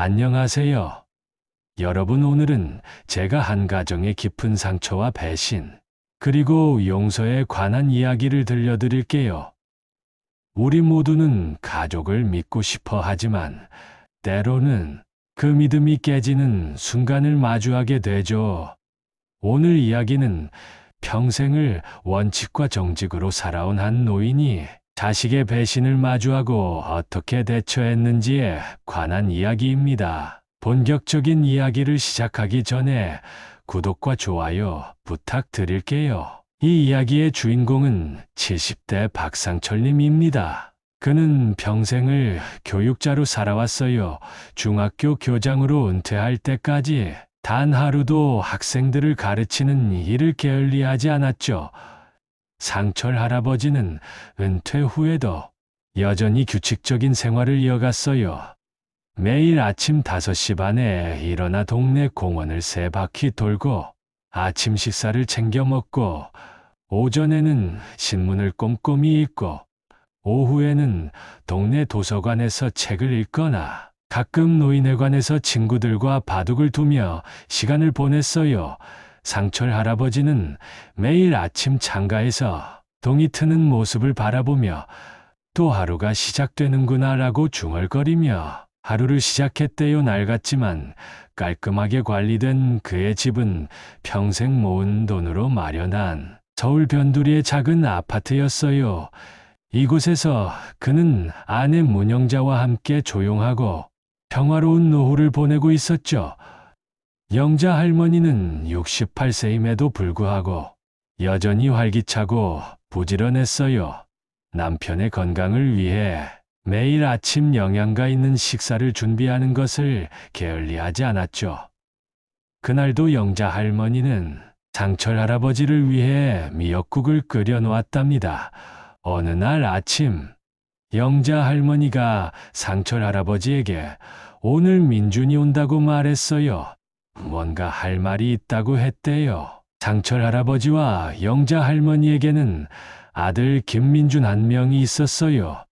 안녕하세요. 여러분, 오늘은 제가 한 가정의 깊은 상처와 배신, 그리고 용서에 관한 이야기를 들려드릴게요. 우리 모두는 가족을 믿고 싶어 하지만 때로는 그 믿음이 깨지는 순간을 마주하게 되죠. 오늘 이야기는 평생을 원칙과 정직으로 살아온 한 노인이 자식의 배신을 마주하고 어떻게 대처했는지에 관한 이야기입니다. 본격적인 이야기를 시작하기 전에 구독과 좋아요 부탁드릴게요. 이 이야기의 주인공은 70대 박상철님입니다. 그는 평생을 교육자로 살아왔어요. 중학교 교장으로 은퇴할 때까지 단 하루도 학생들을 가르치는 일을 게을리하지 않았죠. 상철 할아버지는 은퇴 후에도 여전히 규칙적인 생활을 이어갔어요. 매일 아침 5시 반에 일어나 동네 공원을 3바퀴 돌고 아침 식사를 챙겨 먹고, 오전에는 신문을 꼼꼼히 읽고, 오후에는 동네 도서관에서 책을 읽거나 가끔 노인회관에서 친구들과 바둑을 두며 시간을 보냈어요. 상철 할아버지는 매일 아침 창가에서 동이 트는 모습을 바라보며 또 하루가 시작되는구나라고 중얼거리며 하루를 시작했대요. 낡았지만 깔끔하게 관리된 그의 집은 평생 모은 돈으로 마련한 서울 변두리의 작은 아파트였어요. 이곳에서 그는 아내 문영자와 함께 조용하고 평화로운 노후를 보내고 있었죠. 영자 할머니는 68세임에도 불구하고 여전히 활기차고 부지런했어요. 남편의 건강을 위해 매일 아침 영양가 있는 식사를 준비하는 것을 게을리하지 않았죠. 그날도 영자 할머니는 상철 할아버지를 위해 미역국을 끓여 놓았답니다. 어느 날 아침, 영자 할머니가 상철 할아버지에게 오늘 민준이 온다고 말했어요. 뭔가 할 말이 있다고 했대요. 상철 할아버지와 영자 할머니에게는 아들 김민준 한 명이 있었어요.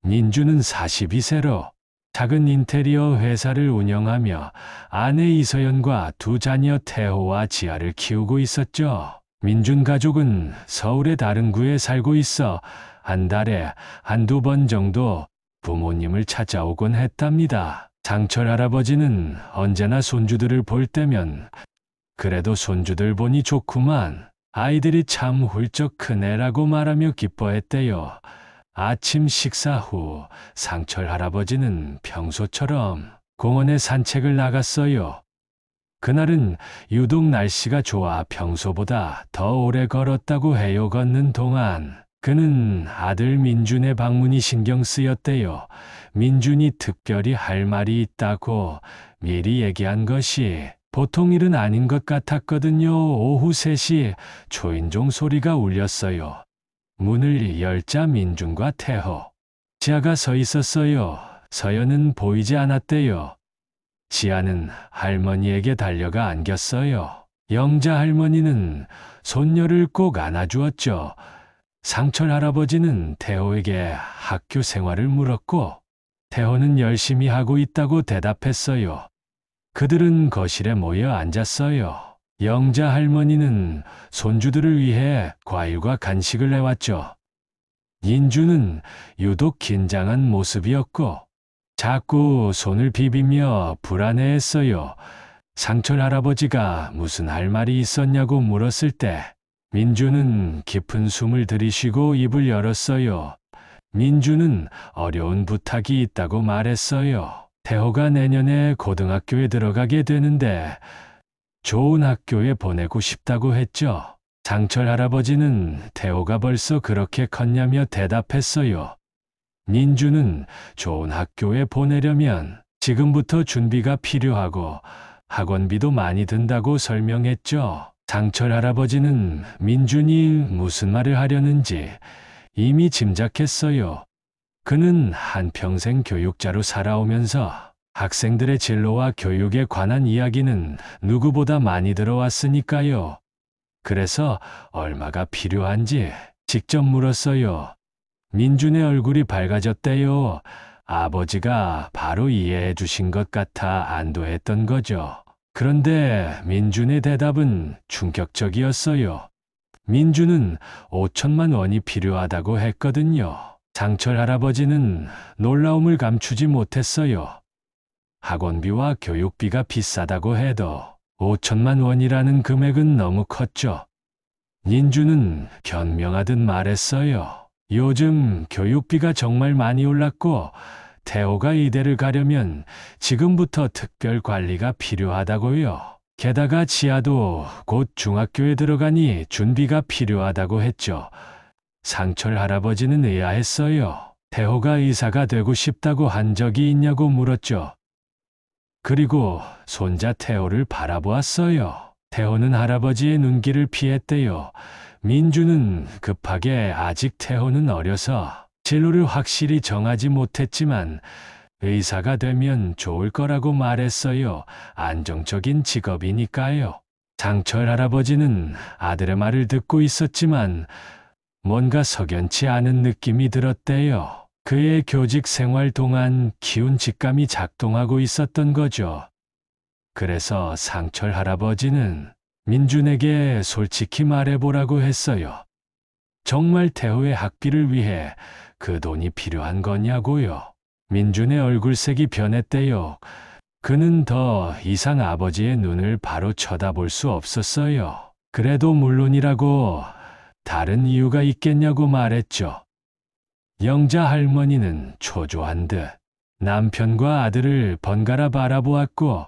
민준은 42세로 작은 인테리어 회사를 운영하며 아내 이서연과 2 자녀 태호와 지아를 키우고 있었죠. 민준 가족은 서울의 다른 구에 살고 있어 한 달에 1~2번 정도 부모님을 찾아오곤 했답니다. 상철 할아버지는 언제나 손주들을 볼 때면 그래도 손주들 보니 좋구만, 아이들이 참 훌쩍 크네라고 말하며 기뻐했대요. 아침 식사 후 상철 할아버지는 평소처럼 공원에 산책을 나갔어요. 그날은 유독 날씨가 좋아 평소보다 더 오래 걸었다고 해요. 걷는 동안 그는 아들 민준의 방문이 신경 쓰였대요. 민준이 특별히 할 말이 있다고 미리 얘기한 것이 보통 일은 아닌 것 같았거든요. 오후 3시 초인종 소리가 울렸어요. 문을 열자 민준과 태호, 지아가 서 있었어요. 서연은 보이지 않았대요. 지아는 할머니에게 달려가 안겼어요. 영자 할머니는 손녀를 꼭 안아주었죠. 상철 할아버지는 태호에게 학교 생활을 물었고 태호는 열심히 하고 있다고 대답했어요. 그들은 거실에 모여 앉았어요. 영자 할머니는 손주들을 위해 과일과 간식을 내왔죠. 인주는 유독 긴장한 모습이었고 자꾸 손을 비비며 불안해했어요. 상철 할아버지가 무슨 할 말이 있었냐고 물었을 때 민주는 깊은 숨을 들이쉬고 입을 열었어요. 민주는 어려운 부탁이 있다고 말했어요. 태호가 내년에 고등학교에 들어가게 되는데 좋은 학교에 보내고 싶다고 했죠. 상철 할아버지는 태호가 벌써 그렇게 컸냐며 대답했어요. 민주는 좋은 학교에 보내려면 지금부터 준비가 필요하고 학원비도 많이 든다고 설명했죠. 상철 할아버지는 민준이 무슨 말을 하려는지 이미 짐작했어요. 그는 한평생 교육자로 살아오면서 학생들의 진로와 교육에 관한 이야기는 누구보다 많이 들어왔으니까요. 그래서 얼마가 필요한지 직접 물었어요. 민준의 얼굴이 밝아졌대요. 아버지가 바로 이해해 주신 것 같아 안도했던 거죠. 그런데 민준의 대답은 충격적이었어요. 민준은 5천만 원이 필요하다고 했거든요. 장철 할아버지는 놀라움을 감추지 못했어요. 학원비와 교육비가 비싸다고 해도 5천만 원이라는 금액은 너무 컸죠. 민준은 변명하듯 말했어요. 요즘 교육비가 정말 많이 올랐고 태호가 이대를 가려면 지금부터 특별 관리가 필요하다고요. 게다가 지아도 곧 중학교에 들어가니 준비가 필요하다고 했죠. 상철 할아버지는 의아했어요. 태호가 의사가 되고 싶다고 한 적이 있냐고 물었죠. 그리고 손자 태호를 바라보았어요. 태호는 할아버지의 눈길을 피했대요. 민주는 급하게 아직 태호는 어려서 진로를 확실히 정하지 못했지만 의사가 되면 좋을 거라고 말했어요. 안정적인 직업이니까요. 장철 할아버지는 아들의 말을 듣고 있었지만 뭔가 석연치 않은 느낌이 들었대요. 그의 교직 생활 동안 키운 직감이 작동하고 있었던 거죠. 그래서 상철 할아버지는 민준에게 솔직히 말해보라고 했어요. 정말 태호의 학비를 위해 그 돈이 필요한 거냐고요. 민준의 얼굴색이 변했대요. 그는 더 이상 아버지의 눈을 바로 쳐다볼 수 없었어요. 그래도 물론이라고 다른 이유가 있겠냐고 말했죠. 영자 할머니는 초조한 듯 남편과 아들을 번갈아 바라보았고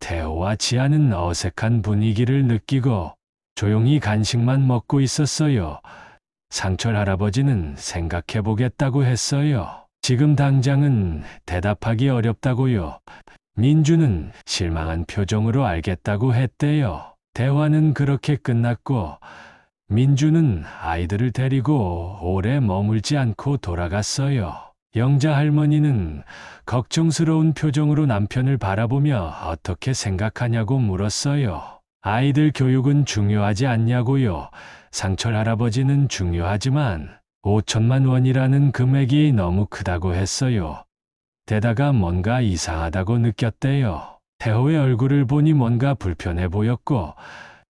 태호와 지아는 어색한 분위기를 느끼고 조용히 간식만 먹고 있었어요. 상철 할아버지는 생각해 보겠다고 했어요. 지금 당장은 대답하기 어렵다고요. 민주는 실망한 표정으로 알겠다고 했대요. 대화는 그렇게 끝났고 민주는 아이들을 데리고 오래 머물지 않고 돌아갔어요. 영자 할머니는 걱정스러운 표정으로 남편을 바라보며 어떻게 생각하냐고 물었어요. 아이들 교육은 중요하지 않냐고요. 상철 할아버지는 중요하지만 5천만 원이라는 금액이 너무 크다고 했어요. 게다가 뭔가 이상하다고 느꼈대요. 태호의 얼굴을 보니 뭔가 불편해 보였고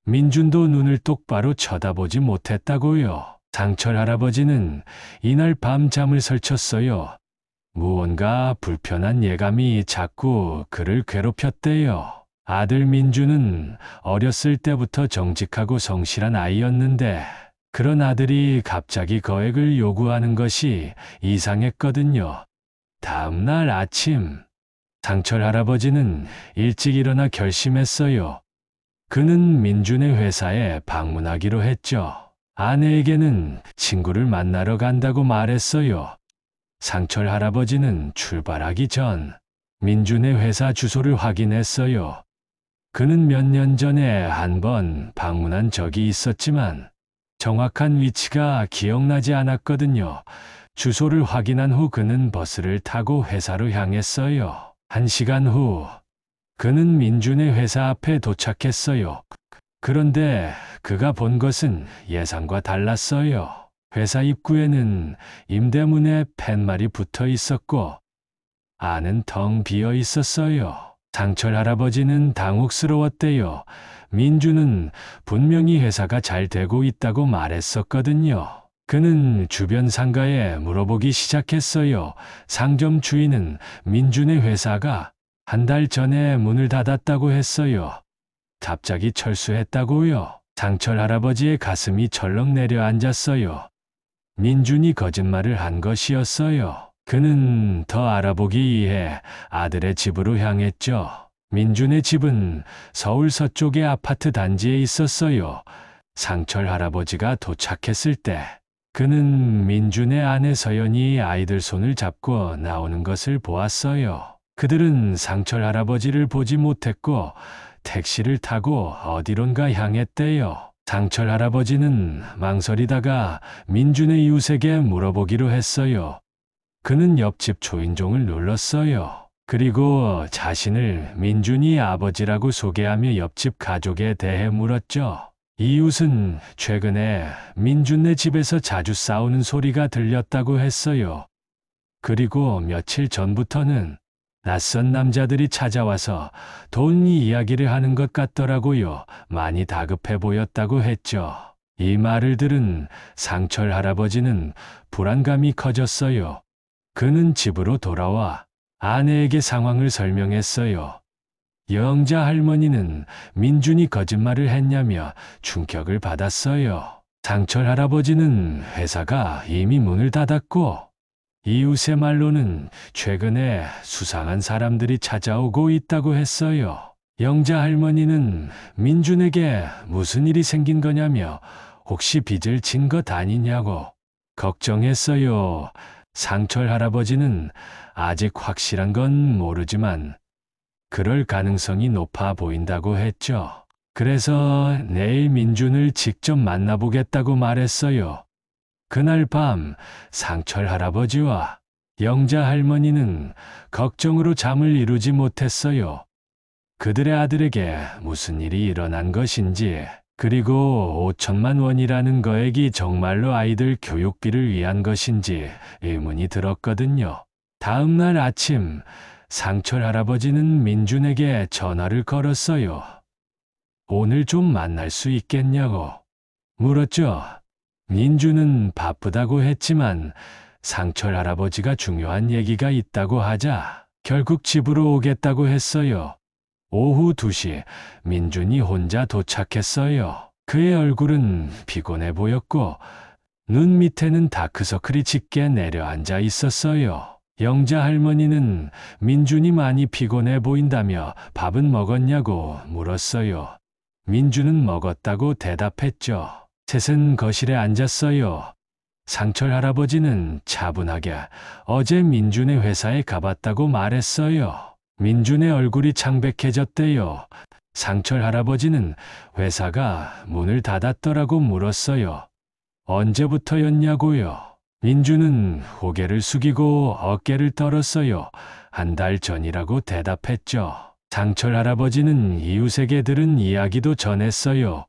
민준도 눈을 똑바로 쳐다보지 못했다고요. 상철 할아버지는 이날 밤 잠을 설쳤어요. 무언가 불편한 예감이 자꾸 그를 괴롭혔대요. 아들 민준은 어렸을 때부터 정직하고 성실한 아이였는데 그런 아들이 갑자기 거액을 요구하는 것이 이상했거든요. 다음 날 아침, 상철 할아버지는 일찍 일어나 결심했어요. 그는 민준의 회사에 방문하기로 했죠. 아내에게는 친구를 만나러 간다고 말했어요. 상철 할아버지는 출발하기 전 민준의 회사 주소를 확인했어요. 그는 몇 년 전에 한 번 방문한 적이 있었지만 정확한 위치가 기억나지 않았거든요. 주소를 확인한 후 그는 버스를 타고 회사로 향했어요. 1시간 후, 그는 민준의 회사 앞에 도착했어요. 그런데 그가 본 것은 예상과 달랐어요. 회사 입구에는 임대문에 팻말이 붙어 있었고 안은 텅 비어 있었어요. 상철 할아버지는 당혹스러웠대요. 민주는 분명히 회사가 잘 되고 있다고 말했었거든요. 그는 주변 상가에 물어보기 시작했어요. 상점 주인은 민준의 회사가 한 달 전에 문을 닫았다고 했어요. 갑자기 철수했다고요. 상철 할아버지의 가슴이 철렁 내려앉았어요. 민준이 거짓말을 한 것이었어요. 그는 더 알아보기 위해 아들의 집으로 향했죠. 민준의 집은 서울 서쪽의 아파트 단지에 있었어요. 상철 할아버지가 도착했을 때 그는 민준의 아내 서연이 아이들 손을 잡고 나오는 것을 보았어요. 그들은 상철 할아버지를 보지 못했고 택시를 타고 어디론가 향했대요. 상철 할아버지는 망설이다가 민준의 이웃에게 물어보기로 했어요. 그는 옆집 초인종을 눌렀어요. 그리고 자신을 민준이 아버지라고 소개하며 옆집 가족에 대해 물었죠. 이웃은 최근에 민준네 집에서 자주 싸우는 소리가 들렸다고 했어요. 그리고 며칠 전부터는 낯선 남자들이 찾아와서 돈 이야기를 하는 것 같더라고요. 많이 다급해 보였다고 했죠. 이 말을 들은 상철 할아버지는 불안감이 커졌어요. 그는 집으로 돌아와 아내에게 상황을 설명했어요. 영자 할머니는 민준이 거짓말을 했냐며 충격을 받았어요. 상철 할아버지는 회사가 이미 문을 닫았고 이웃의 말로는 최근에 수상한 사람들이 찾아오고 있다고 했어요. 영자 할머니는 민준에게 무슨 일이 생긴 거냐며 혹시 빚을 진 것 아니냐고 걱정했어요. 상철 할아버지는 아직 확실한 건 모르지만 그럴 가능성이 높아 보인다고 했죠. 그래서 내일 민준을 직접 만나보겠다고 말했어요. 그날 밤 상철 할아버지와 영자 할머니는 걱정으로 잠을 이루지 못했어요. 그들의 아들에게 무슨 일이 일어난 것인지, 그리고 5천만 원이라는 거액이 정말로 아이들 교육비를 위한 것인지 의문이 들었거든요. 다음 날 아침 상철 할아버지는 민준에게 전화를 걸었어요. 오늘 좀 만날 수 있겠냐고 물었죠. 민준은 바쁘다고 했지만 상철 할아버지가 중요한 얘기가 있다고 하자 결국 집으로 오겠다고 했어요. 오후 2시 민준이 혼자 도착했어요. 그의 얼굴은 피곤해 보였고 눈 밑에는 다크서클이 짙게 내려앉아 있었어요. 영자 할머니는 민준이 많이 피곤해 보인다며 밥은 먹었냐고 물었어요. 민준은 먹었다고 대답했죠. 셋은 거실에 앉았어요. 상철 할아버지는 차분하게 어제 민준의 회사에 가봤다고 말했어요. 민준의 얼굴이 창백해졌대요. 상철 할아버지는 회사가 문을 닫았더라고 물었어요. 언제부터였냐고요? 민준은 고개를 숙이고 어깨를 떨었어요. 1달 전이라고 대답했죠. 상철 할아버지는 이웃에게 들은 이야기도 전했어요.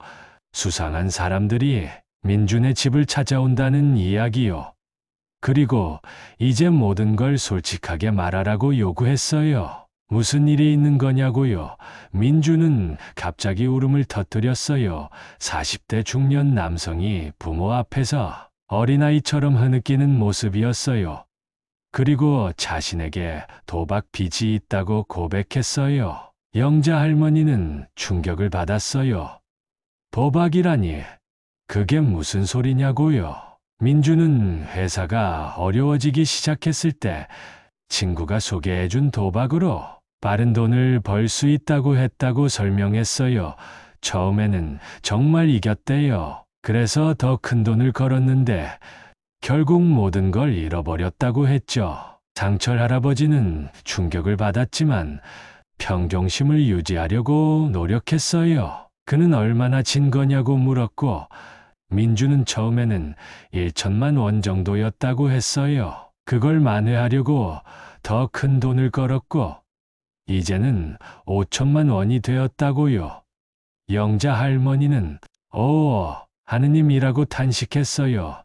수상한 사람들이 민준의 집을 찾아온다는 이야기요. 그리고 이제 모든 걸 솔직하게 말하라고 요구했어요. 무슨 일이 있는 거냐고요. 민준은 갑자기 울음을 터뜨렸어요. 40대 중년 남성이 부모 앞에서 어린아이처럼 흐느끼는 모습이었어요. 그리고 자신에게 도박 빚이 있다고 고백했어요. 영자 할머니는 충격을 받았어요. 도박이라니, 그게 무슨 소리냐고요. 민준은 회사가 어려워지기 시작했을 때 친구가 소개해준 도박으로 빠른 돈을 벌 수 있다고 했다고 설명했어요. 처음에는 정말 이겼대요. 그래서 더 큰 돈을 걸었는데 결국 모든 걸 잃어버렸다고 했죠. 상철 할아버지는 충격을 받았지만 평정심을 유지하려고 노력했어요. 그는 얼마나 진 거냐고 물었고 민준은 처음에는 1천만 원 정도였다고 했어요. 그걸 만회하려고 더 큰 돈을 걸었고 이제는 5천만 원이 되었다고요. 영자 할머니는 오, 하느님이라고 탄식했어요.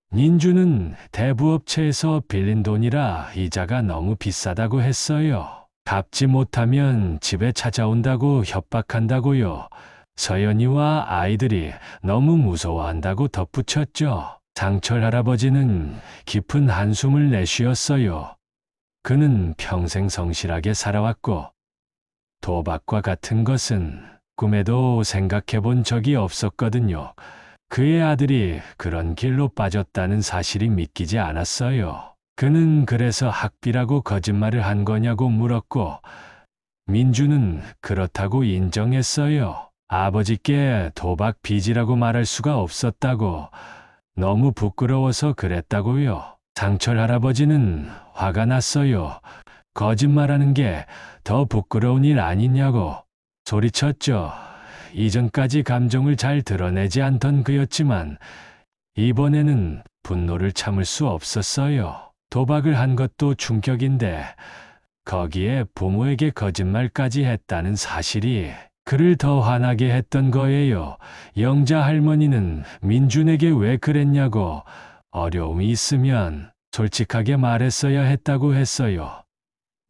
민준은 대부업체에서 빌린 돈이라 이자가 너무 비싸다고 했어요. 갚지 못하면 집에 찾아온다고 협박한다고요. 서연이와 아이들이 너무 무서워한다고 덧붙였죠. 상철 할아버지는 깊은 한숨을 내쉬었어요. 그는 평생 성실하게 살아왔고 도박과 같은 것은 꿈에도 생각해 본 적이 없었거든요. 그의 아들이 그런 길로 빠졌다는 사실이 믿기지 않았어요. 그는 그래서 학비라고 거짓말을 한 거냐고 물었고 민준은 그렇다고 인정했어요. 아버지께 도박 빚이라고 말할 수가 없었다고, 너무 부끄러워서 그랬다고요. 상철 할아버지는 화가 났어요. 거짓말하는 게 더 부끄러운 일 아니냐고 소리쳤죠. 이전까지 감정을 잘 드러내지 않던 그였지만 이번에는 분노를 참을 수 없었어요. 도박을 한 것도 충격인데 거기에 부모에게 거짓말까지 했다는 사실이 그를 더 화나게 했던 거예요. 영자 할머니는 민준에게 왜 그랬냐고, 어려움이 있으면 솔직하게 말했어야 했다고 했어요.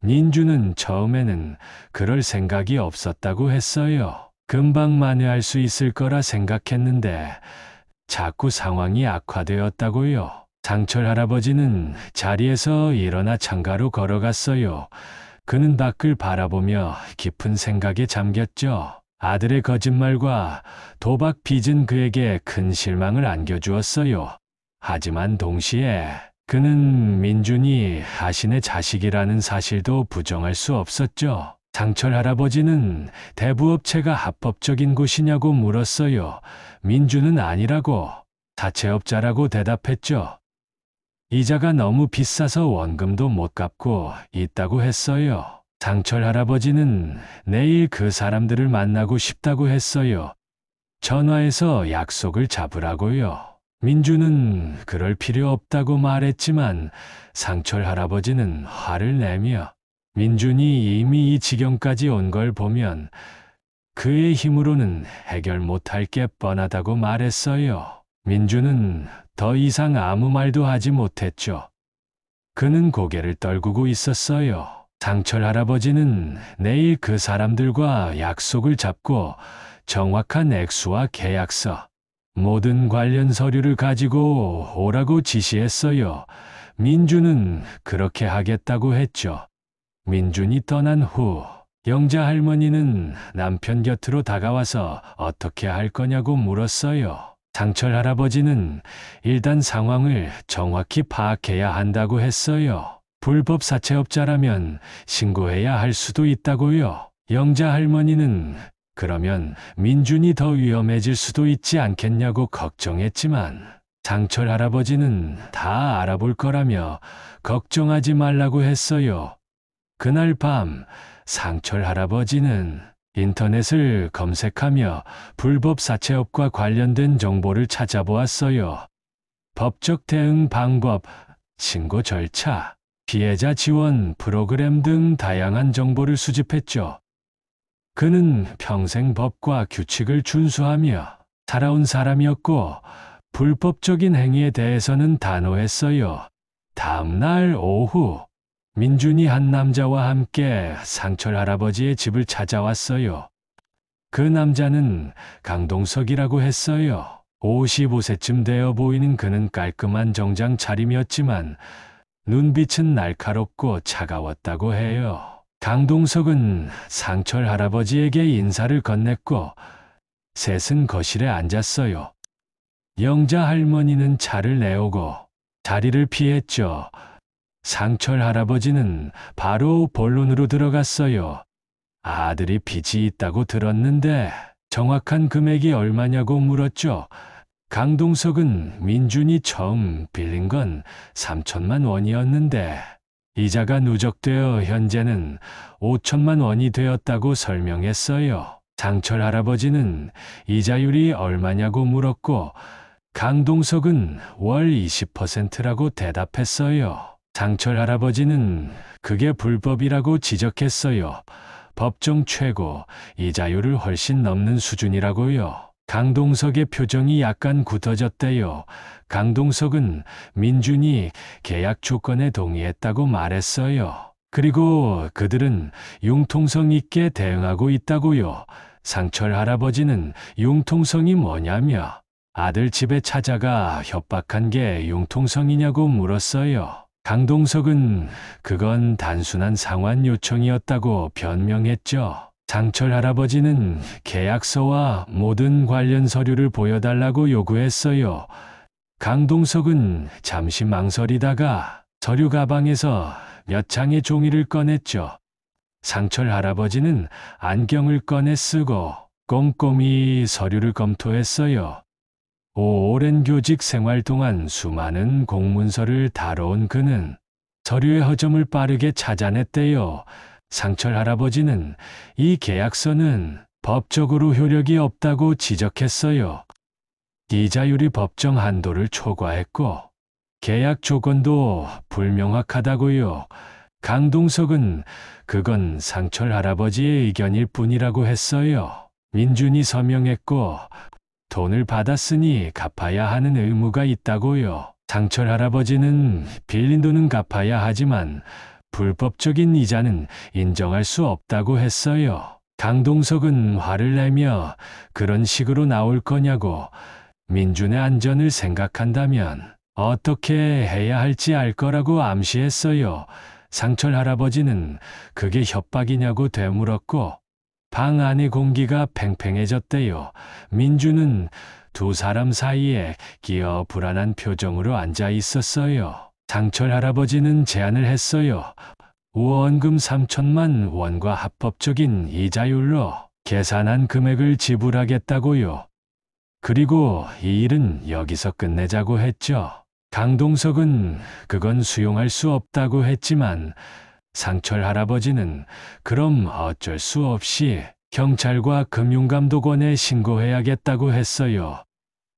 민주는 처음에는 그럴 생각이 없었다고 했어요. 금방 만회할 수 있을 거라 생각했는데 자꾸 상황이 악화되었다고요. 장철 할아버지는 자리에서 일어나 창가로 걸어갔어요. 그는 밖을 바라보며 깊은 생각에 잠겼죠. 아들의 거짓말과 도박 빚은 그에게 큰 실망을 안겨주었어요. 하지만 동시에 그는 민준이 자신의 자식이라는 사실도 부정할 수 없었죠. 장철 할아버지는 대부업체가 합법적인 곳이냐고 물었어요. 민준은 아니라고, 자체업자라고 대답했죠. 이자가 너무 비싸서 원금도 못 갚고 있다고 했어요. 장철 할아버지는 내일 그 사람들을 만나고 싶다고 했어요. 전화해서 약속을 잡으라고요. 민주는 그럴 필요 없다고 말했지만 상철 할아버지는 화를 내며 민준이 이미 이 지경까지 온 걸 보면 그의 힘으로는 해결 못할 게 뻔하다고 말했어요. 민준은 더 이상 아무 말도 하지 못했죠. 그는 고개를 떨구고 있었어요. 장철 할아버지는 내일 그 사람들과 약속을 잡고 정확한 액수와 계약서, 모든 관련 서류를 가지고 오라고 지시했어요. 민준은 그렇게 하겠다고 했죠. 민준이 떠난 후 영자 할머니는 남편 곁으로 다가와서 어떻게 할 거냐고 물었어요. 장철 할아버지는 일단 상황을 정확히 파악해야 한다고 했어요. 불법 사채업자라면 신고해야 할 수도 있다고요. 영자 할머니는 그러면 민준이 더 위험해질 수도 있지 않겠냐고 걱정했지만 장철 할아버지는 다 알아볼 거라며 걱정하지 말라고 했어요. 그날 밤 상철 할아버지는 인터넷을 검색하며 불법 사채업과 관련된 정보를 찾아보았어요. 법적 대응 방법, 신고 절차, 피해자 지원 프로그램 등 다양한 정보를 수집했죠. 그는 평생 법과 규칙을 준수하며 살아온 사람이었고 불법적인 행위에 대해서는 단호했어요. 다음 날 오후 민준이 한 남자와 함께 상철 할아버지의 집을 찾아왔어요. 그 남자는 강동석이라고 했어요. 55세쯤 되어 보이는 그는 깔끔한 정장 차림이었지만 눈빛은 날카롭고 차가웠다고 해요. 강동석은 상철 할아버지에게 인사를 건넸고 셋은 거실에 앉았어요. 영자 할머니는 차를 내오고 자리를 피했죠. 상철 할아버지는 바로 본론으로 들어갔어요. 아들이 빚이 있다고 들었는데 정확한 금액이 얼마냐고 물었죠. 강동석은 민준이 처음 빌린 건 3천만 원이었는데 이자가 누적되어 현재는 5천만 원이 되었다고 설명했어요. 장철 할아버지는 이자율이 얼마냐고 물었고 강동석은 월 20%라고 대답했어요. 장철 할아버지는 그게 불법이라고 지적했어요. 법정 최고 이자율을 훨씬 넘는 수준이라고요. 강동석의 표정이 약간 굳어졌대요. 강동석은 민준이 계약 조건에 동의했다고 말했어요. 그리고 그들은 융통성 있게 대응하고 있다고요. 상철 할아버지는 융통성이 뭐냐며 아들 집에 찾아가 협박한 게 융통성이냐고 물었어요. 강동석은 그건 단순한 상환 요청이었다고 변명했죠. 장철 할아버지는 계약서와 모든 관련 서류를 보여달라고 요구했어요. 강동석은 잠시 망설이다가 서류 가방에서 몇 장의 종이를 꺼냈죠. 상철 할아버지는 안경을 꺼내 쓰고 꼼꼼히 서류를 검토했어요. 오랜 교직 생활 동안 수많은 공문서를 다뤄온 그는 서류의 허점을 빠르게 찾아냈대요. 상철 할아버지는 이 계약서는 법적으로 효력이 없다고 지적했어요. 이자율이 법정 한도를 초과했고 계약 조건도 불명확하다고요. 강동석은 그건 상철 할아버지의 의견일 뿐이라고 했어요. 민준이 서명했고 돈을 받았으니 갚아야 하는 의무가 있다고요. 상철 할아버지는 빌린 돈은 갚아야 하지만 불법적인 이자는 인정할 수 없다고 했어요. 강동석은 화를 내며 그런 식으로 나올 거냐고, 민준의 안전을 생각한다면 어떻게 해야 할지 알 거라고 암시했어요. 상철 할아버지는 그게 협박이냐고 되물었고, 방 안의 공기가 팽팽해졌대요. 민준은 두 사람 사이에 끼어 불안한 표정으로 앉아 있었어요. 상철 할아버지는 제안을 했어요. 원금 3천만 원과 합법적인 이자율로 계산한 금액을 지불하겠다고요. 그리고 이 일은 여기서 끝내자고 했죠. 강동석은 그건 수용할 수 없다고 했지만 상철 할아버지는 그럼 어쩔 수 없이 경찰과 금융감독원에 신고해야겠다고 했어요.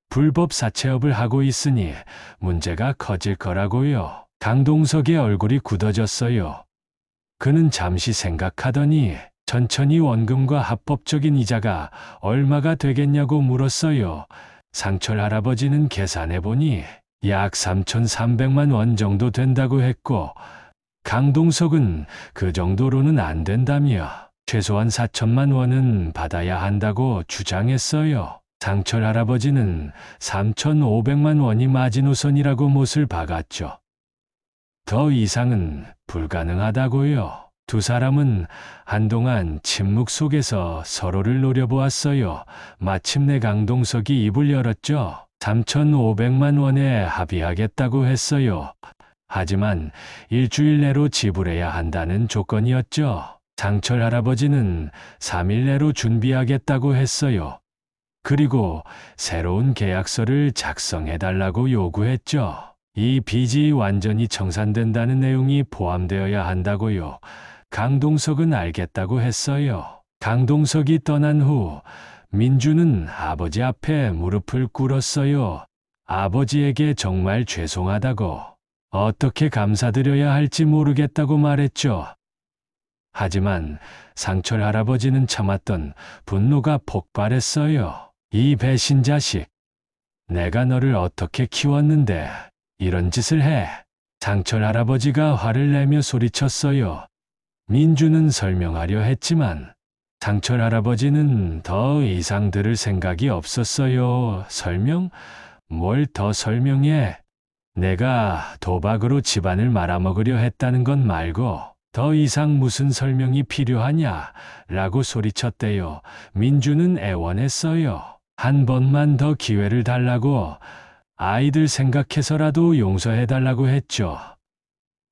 불법 사채업을 하고 있으니 문제가 커질 거라고요. 강동석의 얼굴이 굳어졌어요. 그는 잠시 생각하더니 천천히 원금과 합법적인 이자가 얼마가 되겠냐고 물었어요. 상철 할아버지는 계산해보니 약 3,300만 원 정도 된다고 했고, 강동석은 그 정도로는 안 된다며 최소한 4천만 원은 받아야 한다고 주장했어요. 상철 할아버지는 3,500만 원이 마지노선이라고 못을 박았죠. 더 이상은 불가능하다고요. 두 사람은 한동안 침묵 속에서 서로를 노려보았어요. 마침내 강동석이 입을 열었죠. 3,500만 원에 합의하겠다고 했어요. 하지만 일주일 내로 지불해야 한다는 조건이었죠. 상철 할아버지는 3일 내로 준비하겠다고 했어요. 그리고 새로운 계약서를 작성해달라고 요구했죠. 이 빚이 완전히 청산된다는 내용이 포함되어야 한다고요. 강동석은 알겠다고 했어요. 강동석이 떠난 후 민주는 아버지 앞에 무릎을 꿇었어요. 아버지에게 정말 죄송하다고, 어떻게 감사드려야 할지 모르겠다고 말했죠. 하지만 상철 할아버지는 참았던 분노가 폭발했어요. 이 배신 자식, 내가 너를 어떻게 키웠는데 이런 짓을 해. 상철 할아버지가 화를 내며 소리쳤어요. 민주는 설명하려 했지만 상철 할아버지는 더 이상 들을 생각이 없었어요. 설명? 뭘 더 설명해? 내가 도박으로 집안을 말아먹으려 했다는 건 말고 더 이상 무슨 설명이 필요하냐? 라고 소리쳤대요. 민주는 애원했어요. 한 번만 더 기회를 달라고, 아이들 생각해서라도 용서해달라고 했죠.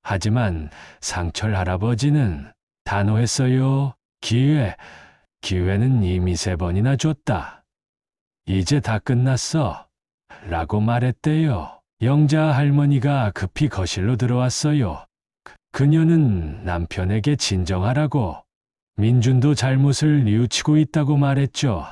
하지만 상철 할아버지는 단호했어요. 기회는 이미 3번이나 줬다. 이제 다 끝났어. 라고 말했대요. 영자 할머니가 급히 거실로 들어왔어요. 그녀는 남편에게 진정하라고, 민준도 잘못을 뉘우치고 있다고 말했죠.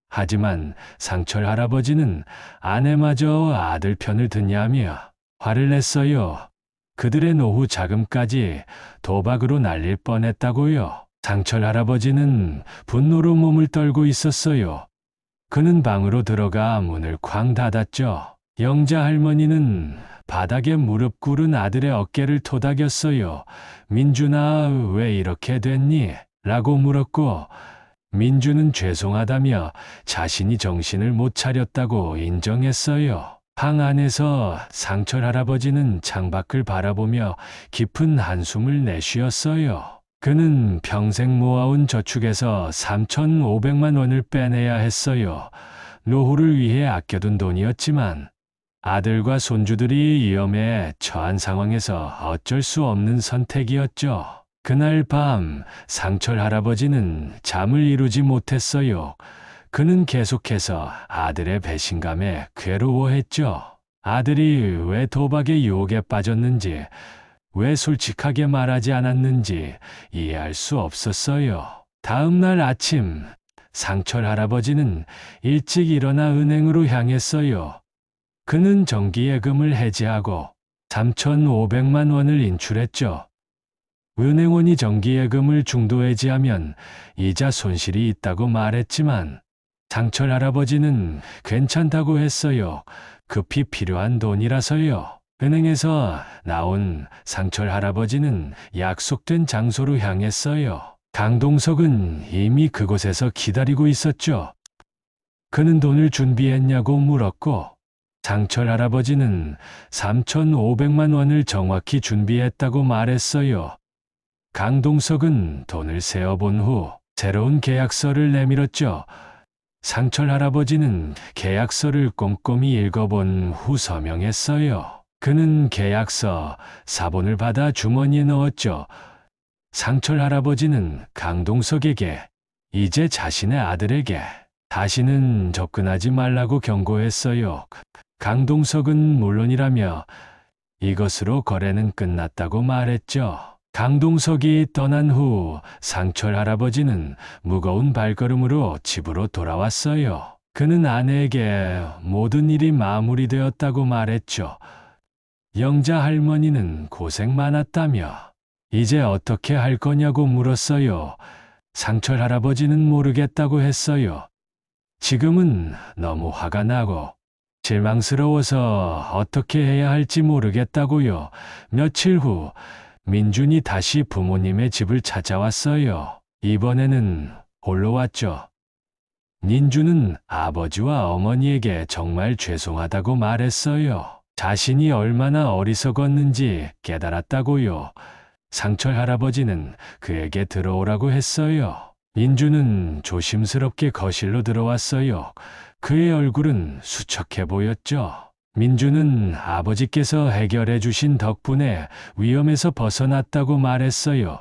하지만 상철 할아버지는 아내마저 아들 편을 듣냐며 화를 냈어요. 그들의 노후 자금까지 도박으로 날릴 뻔했다고요. 상철 할아버지는 분노로 몸을 떨고 있었어요. 그는 방으로 들어가 문을 쾅 닫았죠. 영자 할머니는 바닥에 무릎 꿇은 아들의 어깨를 토닥였어요. 민준아, 왜 이렇게 됐니? 라고 물었고, 민준은 죄송하다며 자신이 정신을 못 차렸다고 인정했어요. 방 안에서 상철 할아버지는 창밖을 바라보며 깊은 한숨을 내쉬었어요. 그는 평생 모아온 저축에서 3,500만 원을 빼내야 했어요. 노후를 위해 아껴둔 돈이었지만 아들과 손주들이 위험에 처한 상황에서 어쩔 수 없는 선택이었죠. 그날 밤 상철 할아버지는 잠을 이루지 못했어요. 그는 계속해서 아들의 배신감에 괴로워했죠. 아들이 왜 도박의 유혹에 빠졌는지, 왜 솔직하게 말하지 않았는지 이해할 수 없었어요. 다음 날 아침, 상철 할아버지는 일찍 일어나 은행으로 향했어요. 그는 정기예금을 해지하고 3,500만 원을 인출했죠. 은행원이 정기예금을 중도해지하면 이자 손실이 있다고 말했지만 상철 할아버지는 괜찮다고 했어요. 급히 필요한 돈이라서요. 은행에서 나온 상철 할아버지는 약속된 장소로 향했어요. 강동석은 이미 그곳에서 기다리고 있었죠. 그는 돈을 준비했냐고 물었고, 상철 할아버지는 3,500만 원을 정확히 준비했다고 말했어요. 강동석은 돈을 세어본 후 새로운 계약서를 내밀었죠. 상철 할아버지는 계약서를 꼼꼼히 읽어본 후 서명했어요. 그는 계약서 사본을 받아 주머니에 넣었죠. 상철 할아버지는 강동석에게 이제 자신의 아들에게 다시는 접근하지 말라고 경고했어요. 강동석은 물론이라며 이것으로 거래는 끝났다고 말했죠. 강동석이 떠난 후 상철 할아버지는 무거운 발걸음으로 집으로 돌아왔어요. 그는 아내에게 모든 일이 마무리되었다고 말했죠. 영자 할머니는 고생 많았다며 이제 어떻게 할 거냐고 물었어요. 상철 할아버지는 모르겠다고 했어요. 지금은 너무 화가 나고 실망스러워서 어떻게 해야 할지 모르겠다고요. 며칠 후 민준이 다시 부모님의 집을 찾아왔어요. 이번에는 홀로 왔죠. 민준은 아버지와 어머니에게 정말 죄송하다고 말했어요. 자신이 얼마나 어리석었는지 깨달았다고요. 상철 할아버지는 그에게 들어오라고 했어요. 민준은 조심스럽게 거실로 들어왔어요. 그의 얼굴은 수척해 보였죠. 민준은 아버지께서 해결해 주신 덕분에 위험에서 벗어났다고 말했어요.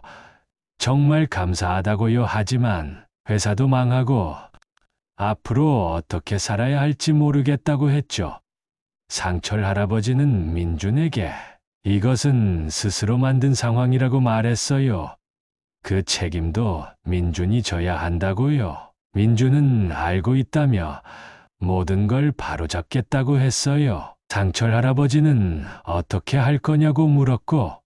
정말 감사하다고요. 하지만 회사도 망하고 앞으로 어떻게 살아야 할지 모르겠다고 했죠. 상철 할아버지는 민준에게 이것은 스스로 만든 상황이라고 말했어요. 그 책임도 민준이 져야 한다고요. 민준은 알고 있다며 모든 걸 바로잡겠다고 했어요. 상철 할아버지는 어떻게 할 거냐고 물었고,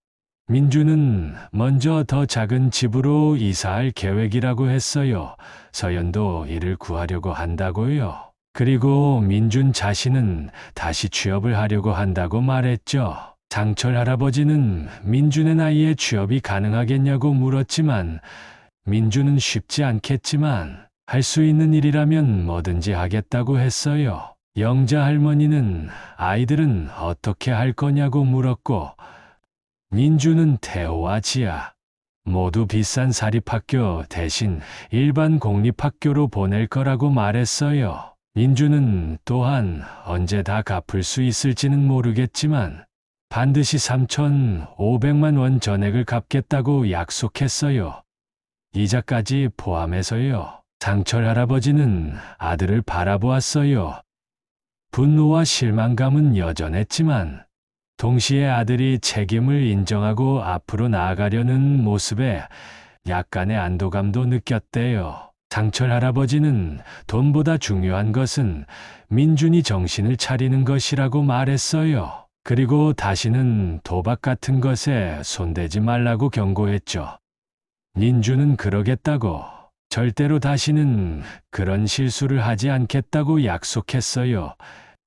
민준은 먼저 더 작은 집으로 이사할 계획이라고 했어요. 서연도 일을 구하려고 한다고요. 그리고 민준 자신은 다시 취업을 하려고 한다고 말했죠. 상철 할아버지는 민준의 나이에 취업이 가능하겠냐고 물었지만, 민준은 쉽지 않겠지만 할 수 있는 일이라면 뭐든지 하겠다고 했어요. 영자 할머니는 아이들은 어떻게 할 거냐고 물었고, 민준은 태호와 지아 모두 비싼 사립학교 대신 일반 공립학교로 보낼 거라고 말했어요. 민준은 또한 언제 다 갚을 수 있을지는 모르겠지만 반드시 3,500만 원 전액을 갚겠다고 약속했어요. 이자까지 포함해서요. 상철 할아버지는 아들을 바라보았어요. 분노와 실망감은 여전했지만 동시에 아들이 책임을 인정하고 앞으로 나아가려는 모습에 약간의 안도감도 느꼈대요. 상철 할아버지는 돈보다 중요한 것은 민준이 정신을 차리는 것이라고 말했어요. 그리고 다시는 도박 같은 것에 손대지 말라고 경고했죠. 민준은 그러겠다고, 절대로 다시는 그런 실수를 하지 않겠다고 약속했어요.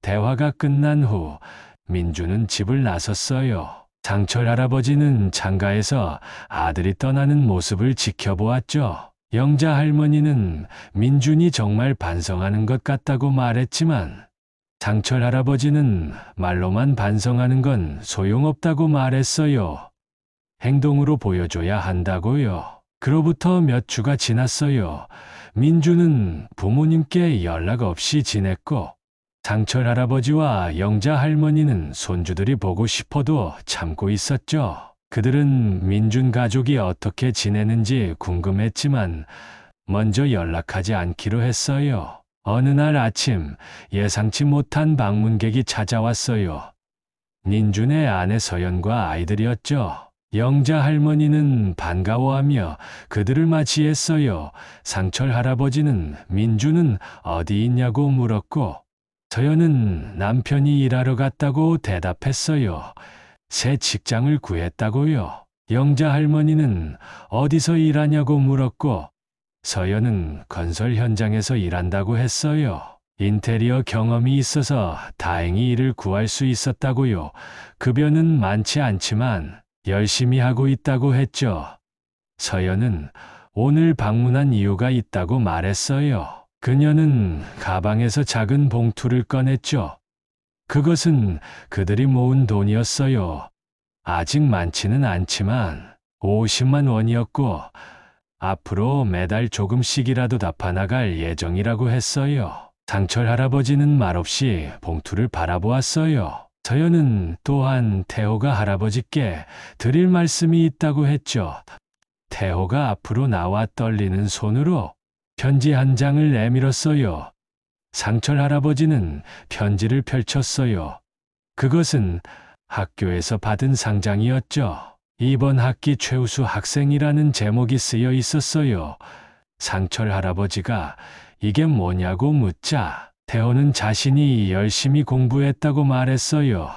대화가 끝난 후 민준은 집을 나섰어요. 상철 할아버지는 창가에서 아들이 떠나는 모습을 지켜보았죠. 영자 할머니는 민준이 정말 반성하는 것 같다고 말했지만 상철 할아버지는 말로만 반성하는 건 소용없다고 말했어요. 행동으로 보여줘야 한다고요. 그로부터 몇 주가 지났어요. 민준은 부모님께 연락 없이 지냈고 상철 할아버지와 영자 할머니는 손주들이 보고 싶어도 참고 있었죠. 그들은 민준 가족이 어떻게 지내는지 궁금했지만 먼저 연락하지 않기로 했어요. 어느 날 아침 예상치 못한 방문객이 찾아왔어요. 민준의 아내 서연과 아이들이었죠. 영자 할머니는 반가워하며 그들을 맞이했어요. 상철 할아버지는 민준은 어디 있냐고 물었고 서연은 남편이 일하러 갔다고 대답했어요. 새 직장을 구했다고요. 영자 할머니는 어디서 일하냐고 물었고 서연은 건설 현장에서 일한다고 했어요. 인테리어 경험이 있어서 다행히 일을 구할 수 있었다고요. 급여는 많지 않지만 열심히 하고 있다고 했죠. 서연은 오늘 방문한 이유가 있다고 말했어요. 그녀는 가방에서 작은 봉투를 꺼냈죠. 그것은 그들이 모은 돈이었어요. 아직 많지는 않지만 50만 원이었고 앞으로 매달 조금씩이라도 갚아나갈 예정이라고 했어요. 상철 할아버지는 말없이 봉투를 바라보았어요. 서연은 또한 태호가 할아버지께 드릴 말씀이 있다고 했죠. 태호가 앞으로 나와 떨리는 손으로 편지 한 장을 내밀었어요. 상철 할아버지는 편지를 펼쳤어요. 그것은 학교에서 받은 상장이었죠. 이번 학기 최우수 학생이라는 제목이 쓰여 있었어요. 상철 할아버지가 이게 뭐냐고 묻자 태호는 자신이 열심히 공부했다고 말했어요.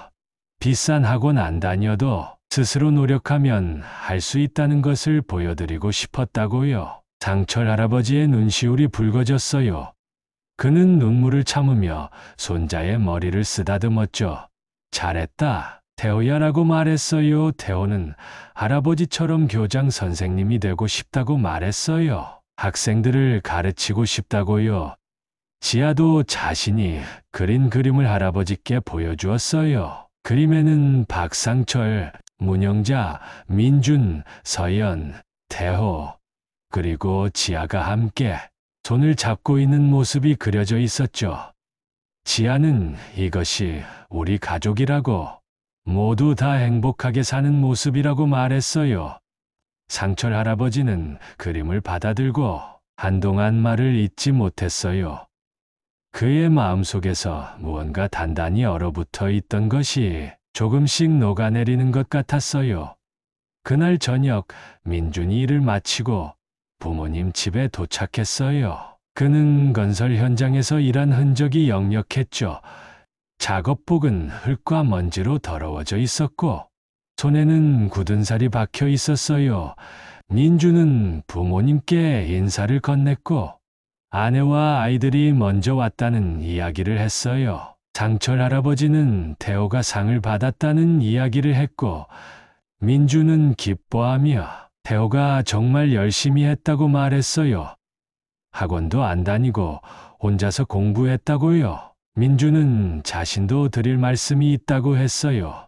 비싼 학원 안 다녀도 스스로 노력하면 할 수 있다는 것을 보여드리고 싶었다고요. 상철 할아버지의 눈시울이 붉어졌어요. 그는 눈물을 참으며 손자의 머리를 쓰다듬었죠. 잘했다, 태호야라고 말했어요. 태호는 할아버지처럼 교장 선생님이 되고 싶다고 말했어요. 학생들을 가르치고 싶다고요. 지아도 자신이 그린 그림을 할아버지께 보여주었어요. 그림에는 박상철, 문영자, 민준, 서연, 태호, 그리고 지아가 함께 손을 잡고 있는 모습이 그려져 있었죠. 지아는 이것이 우리 가족이라고, 모두 다 행복하게 사는 모습이라고 말했어요. 상철 할아버지는 그림을 받아들고 한동안 말을 잇지 못했어요. 그의 마음속에서 무언가 단단히 얼어붙어 있던 것이 조금씩 녹아내리는 것 같았어요. 그날 저녁 민준이 일을 마치고 부모님 집에 도착했어요. 그는 건설 현장에서 일한 흔적이 역력했죠. 작업복은 흙과 먼지로 더러워져 있었고 손에는 굳은 살이 박혀 있었어요. 민주는 부모님께 인사를 건넸고 아내와 아이들이 먼저 왔다는 이야기를 했어요. 상철 할아버지는 태호가 상을 받았다는 이야기를 했고 민주는 기뻐하며 태호가 정말 열심히 했다고 말했어요. 학원도 안 다니고 혼자서 공부했다고요. 민주는 자신도 드릴 말씀이 있다고 했어요.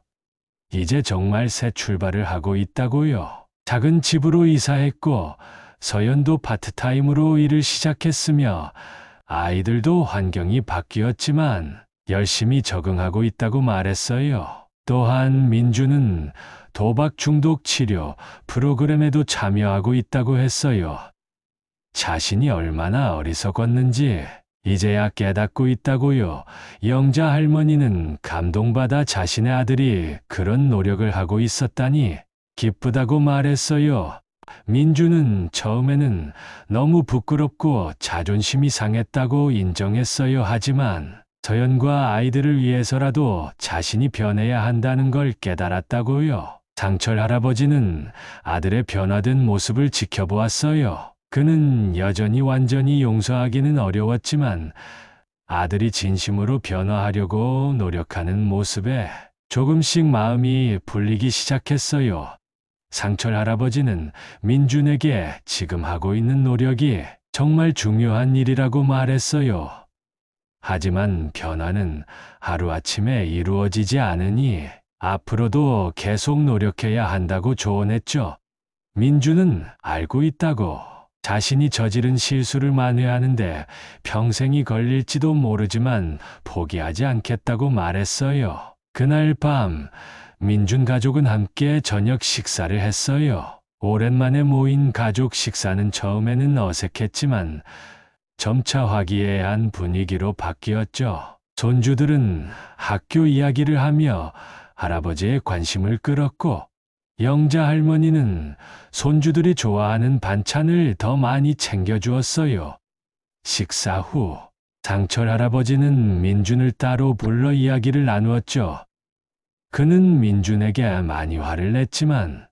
이제 정말 새 출발을 하고 있다고요. 작은 집으로 이사했고 서연도 파트타임으로 일을 시작했으며 아이들도 환경이 바뀌었지만 열심히 적응하고 있다고 말했어요. 또한 민주는 도박 중독 치료 프로그램에도 참여하고 있다고 했어요. 자신이 얼마나 어리석었는지 이제야 깨닫고 있다고요. 영자 할머니는 감동받아 자신의 아들이 그런 노력을 하고 있었다니 기쁘다고 말했어요. 민주는 처음에는 너무 부끄럽고 자존심이 상했다고 인정했어야 하지만 서연과 아이들을 위해서라도 자신이 변해야 한다는 걸 깨달았다고요. 상철 할아버지는 아들의 변화된 모습을 지켜보았어요. 그는 여전히 완전히 용서하기는 어려웠지만 아들이 진심으로 변화하려고 노력하는 모습에 조금씩 마음이 풀리기 시작했어요. 상철 할아버지는 민준에게 지금 하고 있는 노력이 정말 중요한 일이라고 말했어요. 하지만 변화는 하루아침에 이루어지지 않으니 앞으로도 계속 노력해야 한다고 조언했죠. 민준은 알고 있다고. 자신이 저지른 실수를 만회하는데 평생이 걸릴지도 모르지만 포기하지 않겠다고 말했어요. 그날 밤 민준 가족은 함께 저녁 식사를 했어요. 오랜만에 모인 가족 식사는 처음에는 어색했지만 점차 화기애애한 분위기로 바뀌었죠. 손주들은 학교 이야기를 하며 할아버지의 관심을 끌었고 영자 할머니는 손주들이 좋아하는 반찬을 더 많이 챙겨주었어요. 식사 후 상철 할아버지는 민준을 따로 불러 이야기를 나누었죠. 그는 민준에게 많이 화를 냈지만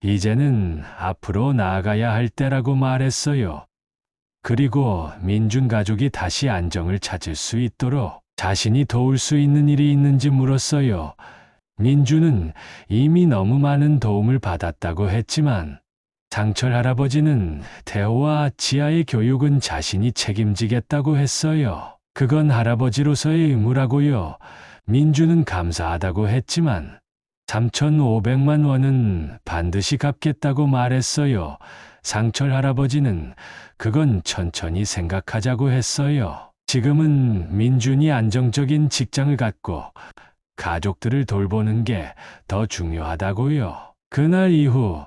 이제는 앞으로 나아가야 할 때라고 말했어요. 그리고 민준 가족이 다시 안정을 찾을 수 있도록 자신이 도울 수 있는 일이 있는지 물었어요. 민준은 이미 너무 많은 도움을 받았다고 했지만 상철 할아버지는 태호와 지아의 교육은 자신이 책임지겠다고 했어요. 그건 할아버지로서의 의무라고요. 민준은 감사하다고 했지만 3,500만 원은 반드시 갚겠다고 말했어요. 상철 할아버지는 그건 천천히 생각하자고 했어요. 지금은 민준이 안정적인 직장을 갖고 가족들을 돌보는 게 더 중요하다고요. 그날 이후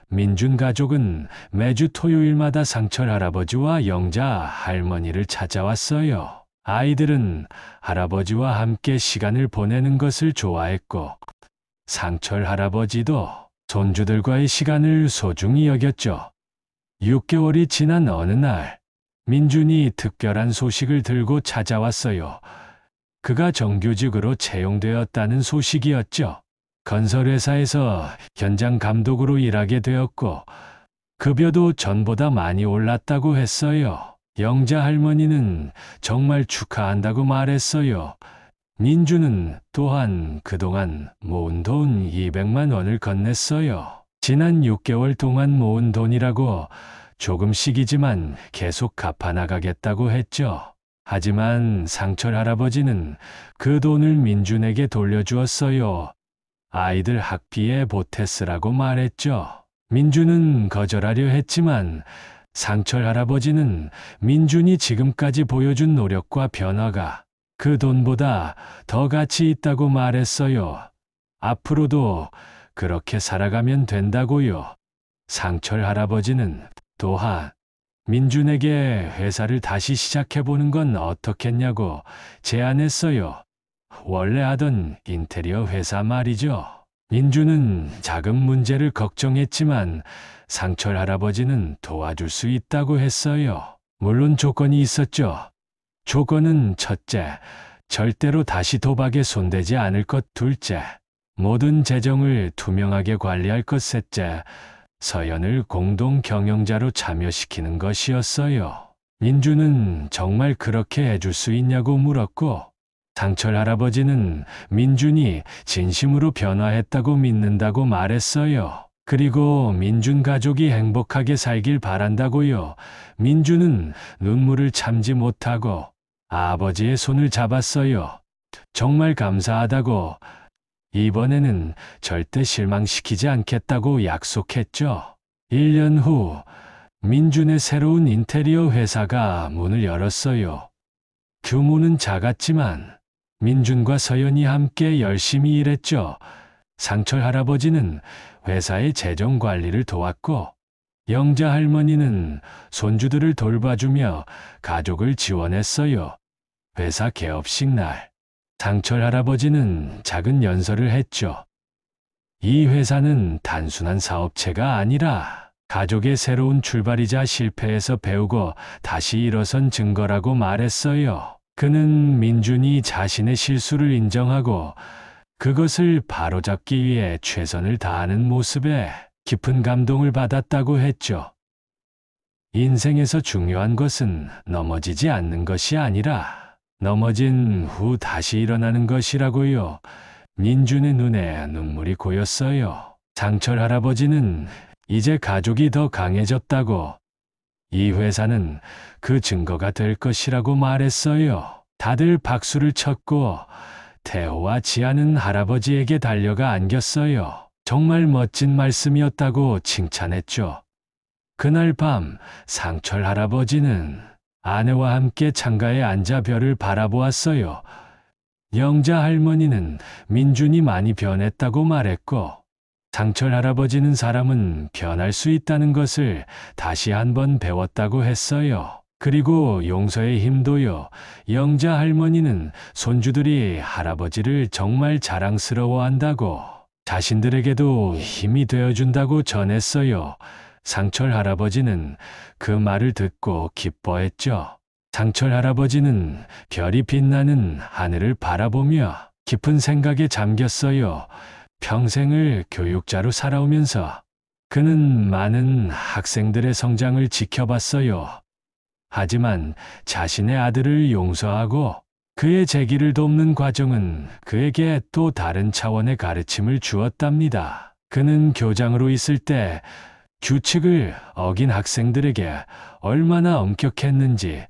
민준 가족은 매주 토요일마다 상철 할아버지와 영자 할머니를 찾아왔어요. 아이들은 할아버지와 함께 시간을 보내는 것을 좋아했고 상철 할아버지도 손주들과의 시간을 소중히 여겼죠. 6개월이 지난 어느 날 민준이 특별한 소식을 들고 찾아왔어요. 그가 정규직으로 채용되었다는 소식이었죠. 건설회사에서 현장 감독으로 일하게 되었고 급여도 전보다 많이 올랐다고 했어요. 영자 할머니는 정말 축하한다고 말했어요. 민준은 또한 그동안 모은 돈 200만 원을 건넸어요. 지난 6개월 동안 모은 돈이라고 조금씩이지만 계속 갚아나가겠다고 했죠. 하지만 상철 할아버지는 그 돈을 민준에게 돌려주었어요. 아이들 학비에 보태 쓰라고 말했죠. 민준은 거절하려 했지만 상철 할아버지는 민준이 지금까지 보여준 노력과 변화가 그 돈보다 더 가치 있다고 말했어요. 앞으로도 그렇게 살아가면 된다고요. 상철 할아버지는 또한 민준에게 회사를 다시 시작해보는 건 어떻겠냐고 제안했어요. 원래 하던 인테리어 회사 말이죠. 민준은 자금 문제를 걱정했지만 상철 할아버지는 도와줄 수 있다고 했어요. 물론 조건이 있었죠. 조건은 첫째, 절대로 다시 도박에 손대지 않을 것. 둘째, 모든 재정을 투명하게 관리할 것. 셋째, 서연을 공동 경영자로 참여시키는 것이었어요. 민준은 정말 그렇게 해줄 수 있냐고 물었고 상철 할아버지는 민준이 진심으로 변화했다고 믿는다고 말했어요. 그리고 민준 가족이 행복하게 살길 바란다고요. 민준은 눈물을 참지 못하고 아버지의 손을 잡았어요. 정말 감사하다고. 이번에는 절대 실망시키지 않겠다고 약속했죠. 1년 후 민준의 새로운 인테리어 회사가 문을 열었어요. 규모는 작았지만 민준과 서연이 함께 열심히 일했죠. 상철 할아버지는 회사의 재정 관리를 도왔고 영자 할머니는 손주들을 돌봐주며 가족을 지원했어요. 회사 개업식 날 상철 할아버지는 작은 연설을 했죠. 이 회사는 단순한 사업체가 아니라 가족의 새로운 출발이자 실패에서 배우고 다시 일어선 증거라고 말했어요. 그는 민준이 자신의 실수를 인정하고 그것을 바로잡기 위해 최선을 다하는 모습에 깊은 감동을 받았다고 했죠. 인생에서 중요한 것은 넘어지지 않는 것이 아니라 넘어진 후 다시 일어나는 것이라고요. 민준의 눈에 눈물이 고였어요. 상철 할아버지는 이제 가족이 더 강해졌다고, 이 회사는 그 증거가 될 것이라고 말했어요. 다들 박수를 쳤고 태호와 지아는 할아버지에게 달려가 안겼어요. 정말 멋진 말씀이었다고 칭찬했죠. 그날 밤 상철 할아버지는 아내와 함께 창가에 앉아 별을 바라보았어요. 영자 할머니는 민준이 많이 변했다고 말했고 상철 할아버지는 사람은 변할 수 있다는 것을 다시 한번 배웠다고 했어요. 그리고 용서의 힘도요. 영자 할머니는 손주들이 할아버지를 정말 자랑스러워한다고, 자신들에게도 힘이 되어준다고 전했어요. 상철 할아버지는 그 말을 듣고 기뻐했죠. 상철 할아버지는 별이 빛나는 하늘을 바라보며 깊은 생각에 잠겼어요. 평생을 교육자로 살아오면서 그는 많은 학생들의 성장을 지켜봤어요. 하지만 자신의 아들을 용서하고 그의 재기를 돕는 과정은 그에게 또 다른 차원의 가르침을 주었답니다. 그는 교장으로 있을 때 규칙을 어긴 학생들에게 얼마나 엄격했는지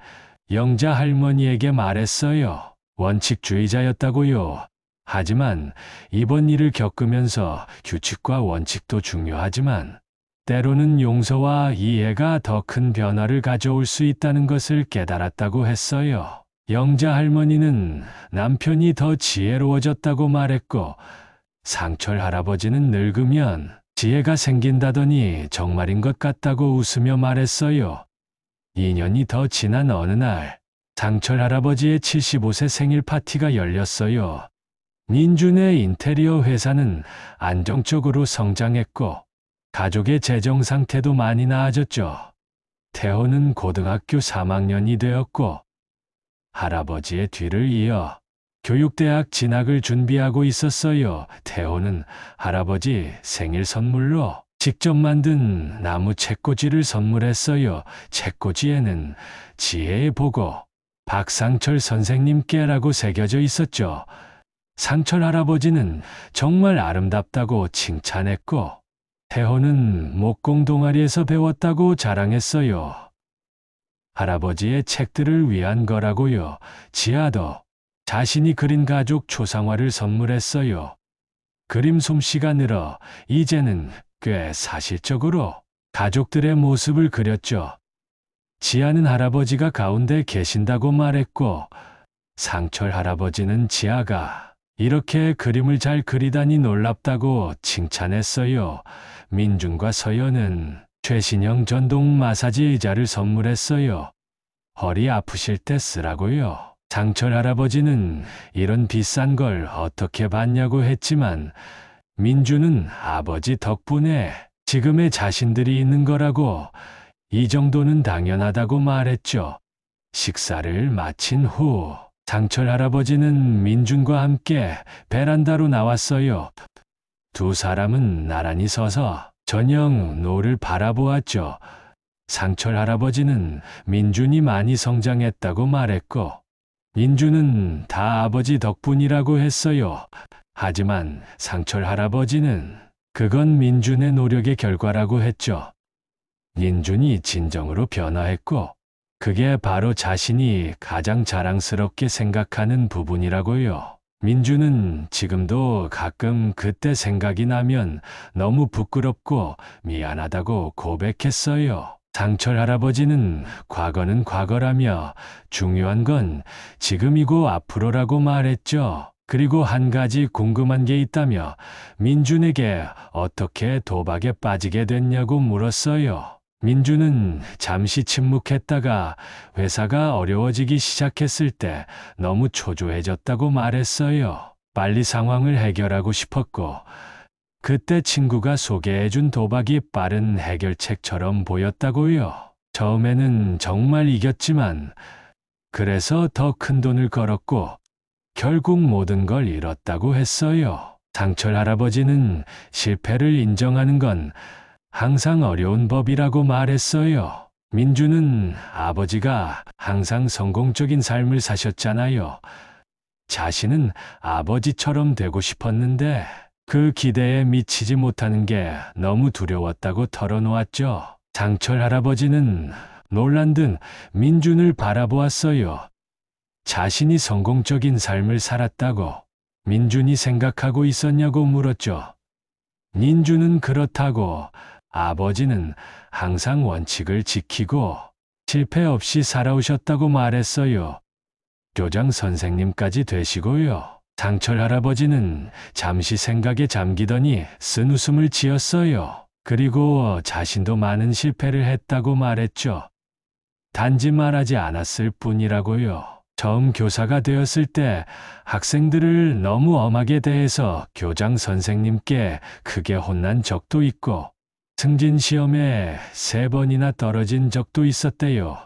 영자 할머니에게 말했어요. 원칙주의자였다고요. 하지만 이번 일을 겪으면서 규칙과 원칙도 중요하지만 때로는 용서와 이해가 더 큰 변화를 가져올 수 있다는 것을 깨달았다고 했어요. 영자 할머니는 남편이 더 지혜로워졌다고 말했고, 상철 할아버지는 늙으면 지혜가 생긴다더니 정말인 것 같다고 웃으며 말했어요. 2년이 더 지난 어느 날, 상철 할아버지의 75세 생일 파티가 열렸어요. 민준의 인테리어 회사는 안정적으로 성장했고, 가족의 재정 상태도 많이 나아졌죠. 태호는 고등학교 3학년이 되었고, 할아버지의 뒤를 이어 교육대학 진학을 준비하고 있었어요. 태호는 할아버지 생일 선물로 직접 만든 나무 책꽂이를 선물했어요. 책꽂이에는 지혜의 보고 박상철 선생님께라고 새겨져 있었죠. 상철 할아버지는 정말 아름답다고 칭찬했고, 태호는 목공 동아리에서 배웠다고 자랑했어요. 할아버지의 책들을 위한 거라고요. 지아도 자신이 그린 가족 초상화를 선물했어요. 그림 솜씨가 늘어 이제는 꽤 사실적으로 가족들의 모습을 그렸죠. 지아는 할아버지가 가운데 계신다고 말했고, 상철 할아버지는 지아가 이렇게 그림을 잘 그리다니 놀랍다고 칭찬했어요. 민준과 서연은 최신형 전동 마사지 의자를 선물했어요. 허리 아프실 때 쓰라고요. 상철 할아버지는 이런 비싼 걸 어떻게 받냐고 했지만, 민준은 아버지 덕분에 지금의 자신들이 있는 거라고, 이 정도는 당연하다고 말했죠. 식사를 마친 후 상철 할아버지는 민준과 함께 베란다로 나왔어요. 두 사람은 나란히 서서 저녁 노을 바라보았죠. 상철 할아버지는 민준이 많이 성장했다고 말했고, 민준은 다 아버지 덕분이라고 했어요. 하지만 상철 할아버지는 그건 민준의 노력의 결과라고 했죠. 민준이 진정으로 변화했고, 그게 바로 자신이 가장 자랑스럽게 생각하는 부분이라고요. 민준은 지금도 가끔 그때 생각이 나면 너무 부끄럽고 미안하다고 고백했어요. 상철 할아버지는 과거는 과거라며 중요한 건 지금이고 앞으로라고 말했죠. 그리고 한 가지 궁금한 게 있다며 민준에게 어떻게 도박에 빠지게 됐냐고 물었어요. 민준은 잠시 침묵했다가 회사가 어려워지기 시작했을 때 너무 초조해졌다고 말했어요. 빨리 상황을 해결하고 싶었고, 그때 친구가 소개해준 도박이 빠른 해결책처럼 보였다고요. 처음에는 정말 이겼지만, 그래서 더 큰 돈을 걸었고, 결국 모든 걸 잃었다고 했어요. 상철 할아버지는 실패를 인정하는 건 항상 어려운 법이라고 말했어요. 민준은 아버지가 항상 성공적인 삶을 사셨잖아요. 자신은 아버지처럼 되고 싶었는데 그 기대에 미치지 못하는 게 너무 두려웠다고 털어놓았죠. 상철 할아버지는 놀란 듯 민준을 바라보았어요. 자신이 성공적인 삶을 살았다고 민준이 생각하고 있었냐고 물었죠. 민준은 그렇다고, 아버지는 항상 원칙을 지키고 실패 없이 살아오셨다고 말했어요. 교장 선생님까지 되시고요. 상철 할아버지는 잠시 생각에 잠기더니 쓴 웃음을 지었어요. 그리고 자신도 많은 실패를 했다고 말했죠. 단지 말하지 않았을 뿐이라고요. 처음 교사가 되었을 때 학생들을 너무 엄하게 대해서 교장 선생님께 크게 혼난 적도 있고, 승진 시험에 3번이나 떨어진 적도 있었대요.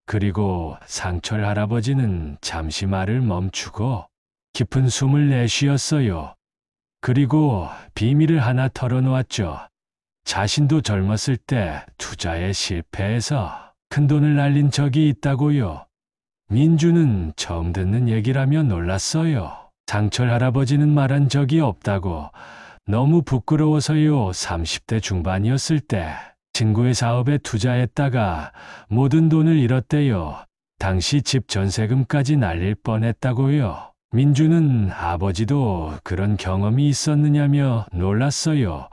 그리고 상철 할아버지는 잠시 말을 멈추고 깊은 숨을 내쉬었어요. 그리고 비밀을 하나 털어놓았죠. 자신도 젊었을 때 투자에 실패해서 큰돈을 날린 적이 있다고요. 민주는 처음 듣는 얘기라며 놀랐어요. 장철 할아버지는 말한 적이 없다고. 너무 부끄러워서요. 30대 중반이었을 때 친구의 사업에 투자했다가 모든 돈을 잃었대요. 당시 집 전세금까지 날릴 뻔했다고요. 민주는 아버지도 그런 경험이 있었느냐며 놀랐어요.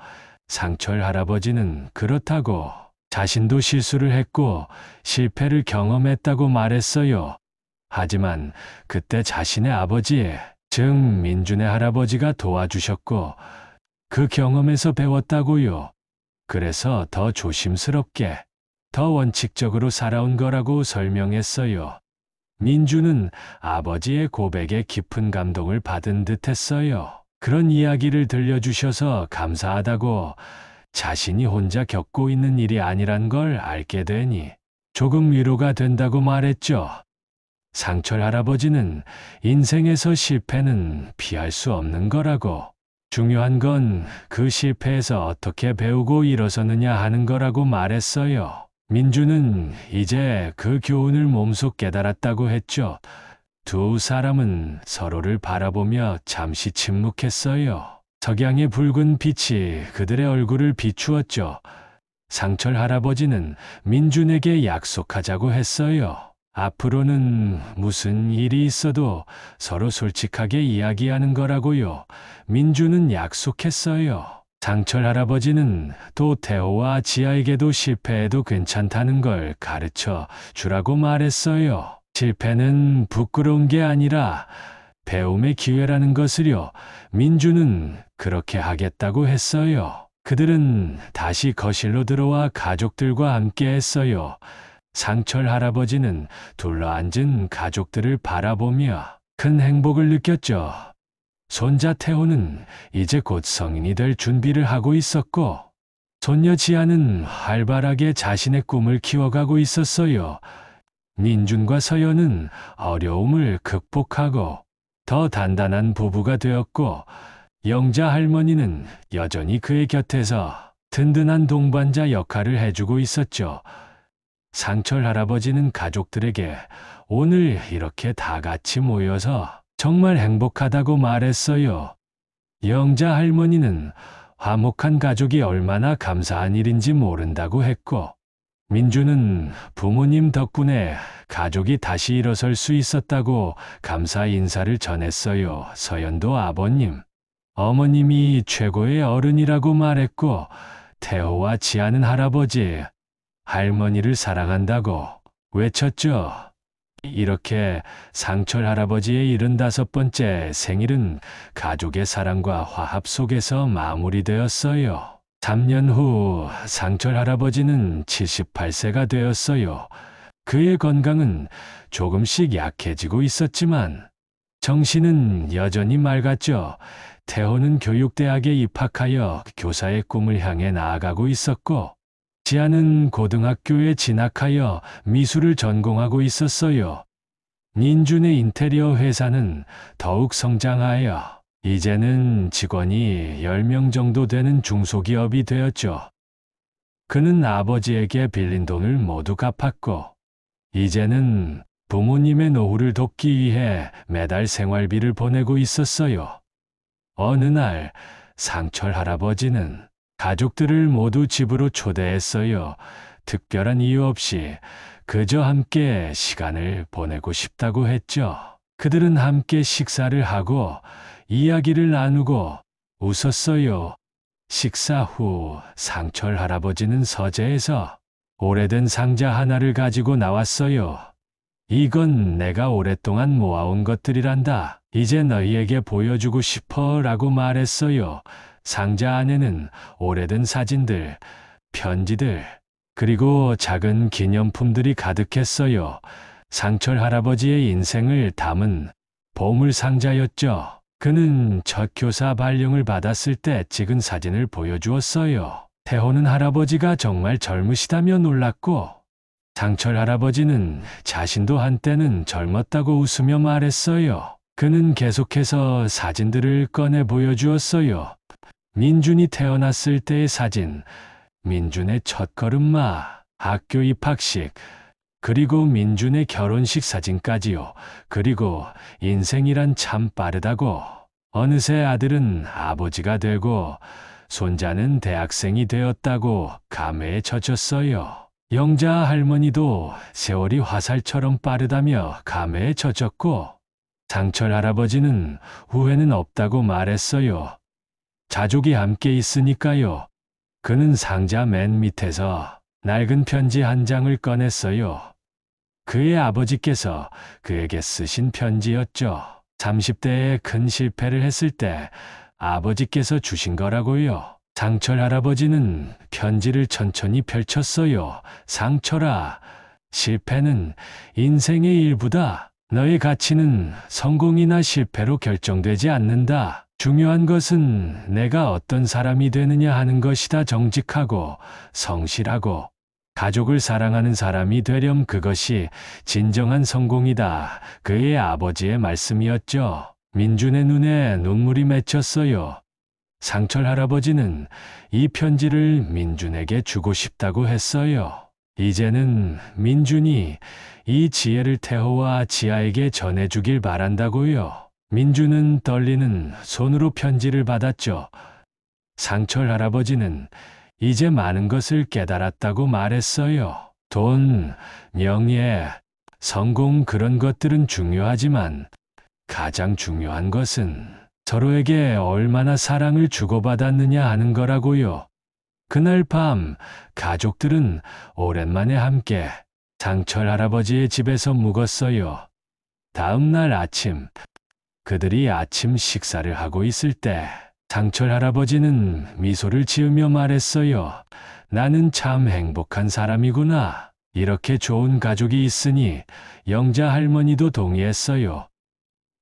상철 할아버지는 그렇다고 자신도 실수를 했고 실패를 경험했다고 말했어요. 하지만 그때 자신의 아버지, 즉 민준의 할아버지가 도와주셨고 그 경험에서 배웠다고요. 그래서 더 조심스럽게, 더 원칙적으로 살아온 거라고 설명했어요. 민주는 아버지의 고백에 깊은 감동을 받은 듯 했어요. 그런 이야기를 들려주셔서 감사하다고, 자신이 혼자 겪고 있는 일이 아니란 걸 알게 되니 조금 위로가 된다고 말했죠. 상철 할아버지는 인생에서 실패는 피할 수 없는 거라고, 중요한 건 그 실패에서 어떻게 배우고 일어서느냐 하는 거라고 말했어요. 민주는 이제 그 교훈을 몸소 깨달았다고 했죠. 두 사람은 서로를 바라보며 잠시 침묵했어요. 석양의 붉은 빛이 그들의 얼굴을 비추었죠. 상철 할아버지는 민준에게 약속하자고 했어요. 앞으로는 무슨 일이 있어도 서로 솔직하게 이야기하는 거라고요. 민주는 약속했어요. 상철 할아버지는 또 태호와 지아에게도 실패해도 괜찮다는 걸 가르쳐 주라고 말했어요. 실패는 부끄러운 게 아니라 배움의 기회라는 것을요. 민주는 그렇게 하겠다고 했어요. 그들은 다시 거실로 들어와 가족들과 함께 했어요. 상철 할아버지는 둘러앉은 가족들을 바라보며 큰 행복을 느꼈죠. 손자 태호는 이제 곧 성인이 될 준비를 하고 있었고, 손녀 지아는 활발하게 자신의 꿈을 키워가고 있었어요. 민준과 서연은 어려움을 극복하고 더 단단한 부부가 되었고, 영자 할머니는 여전히 그의 곁에서 든든한 동반자 역할을 해주고 있었죠. 상철 할아버지는 가족들에게 오늘 이렇게 다 같이 모여서 정말 행복하다고 말했어요. 영자 할머니는 화목한 가족이 얼마나 감사한 일인지 모른다고 했고, 민주는 부모님 덕분에 가족이 다시 일어설 수 있었다고 감사 인사를 전했어요. 서연도 아버님, 어머님이 최고의 어른이라고 말했고, 태호와 지아는 할아버지, 할머니를 사랑한다고 외쳤죠. 이렇게 상철 할아버지의 75번째 생일은 가족의 사랑과 화합 속에서 마무리되었어요. 3년 후 상철 할아버지는 78세가 되었어요. 그의 건강은 조금씩 약해지고 있었지만 정신은 여전히 맑았죠. 태호는 교육대학에 입학하여 교사의 꿈을 향해 나아가고 있었고, 지아는 고등학교에 진학하여 미술을 전공하고 있었어요. 민준의 인테리어 회사는 더욱 성장하여 이제는 직원이 10명 정도 되는 중소기업이 되었죠. 그는 아버지에게 빌린 돈을 모두 갚았고, 이제는 부모님의 노후를 돕기 위해 매달 생활비를 보내고 있었어요. 어느 날 상철 할아버지는 가족들을 모두 집으로 초대했어요. 특별한 이유 없이 그저 함께 시간을 보내고 싶다고 했죠. 그들은 함께 식사를 하고 이야기를 나누고 웃었어요. 식사 후 상철 할아버지는 서재에서 오래된 상자 하나를 가지고 나왔어요. 이건 내가 오랫동안 모아온 것들이란다. 이제 너희에게 보여주고 싶어 라고 말했어요. 상자 안에는 오래된 사진들, 편지들, 그리고 작은 기념품들이 가득했어요. 상철 할아버지의 인생을 담은 보물 상자였죠. 그는 첫 교사 발령을 받았을 때 찍은 사진을 보여주었어요. 태호는 할아버지가 정말 젊으시다며 놀랐고, 상철 할아버지는 자신도 한때는 젊었다고 웃으며 말했어요. 그는 계속해서 사진들을 꺼내 보여주었어요. 민준이 태어났을 때의 사진, 민준의 첫걸음마, 학교 입학식, 그리고 민준의 결혼식 사진까지요. 그리고 인생이란 참 빠르다고. 어느새 아들은 아버지가 되고 손자는 대학생이 되었다고 감회에 젖었어요. 영자 할머니도 세월이 화살처럼 빠르다며 감회에 젖었고, 상철 할아버지는 후회는 없다고 말했어요. 가족이 함께 있으니까요. 그는 상자 맨 밑에서 낡은 편지 한 장을 꺼냈어요. 그의 아버지께서 그에게 쓰신 편지였죠. 30대에 큰 실패를 했을 때 아버지께서 주신 거라고요. 상철 할아버지는 편지를 천천히 펼쳤어요. 상철아, 실패는 인생의 일부다. 너의 가치는 성공이나 실패로 결정되지 않는다. 중요한 것은 내가 어떤 사람이 되느냐 하는 것이다. 정직하고 성실하고 가족을 사랑하는 사람이 되렴. 그것이 진정한 성공이다. 그의 아버지의 말씀이었죠. 민준의 눈에 눈물이 맺혔어요. 상철 할아버지는 이 편지를 민준에게 주고 싶다고 했어요. 이제는 민준이 이 지혜를 태호와 지아에게 전해주길 바란다고요. 민준은 떨리는 손으로 편지를 받았죠. 상철 할아버지는 이제 많은 것을 깨달았다고 말했어요. 돈, 명예, 성공 그런 것들은 중요하지만 가장 중요한 것은 서로에게 얼마나 사랑을 주고받았느냐 하는 거라고요. 그날 밤 가족들은 오랜만에 함께 상철 할아버지의 집에서 묵었어요. 다음 날 아침, 그들이 아침 식사를 하고 있을 때 상철 할아버지는 미소를 지으며 말했어요. 나는 참 행복한 사람이구나. 이렇게 좋은 가족이 있으니. 영자 할머니도 동의했어요.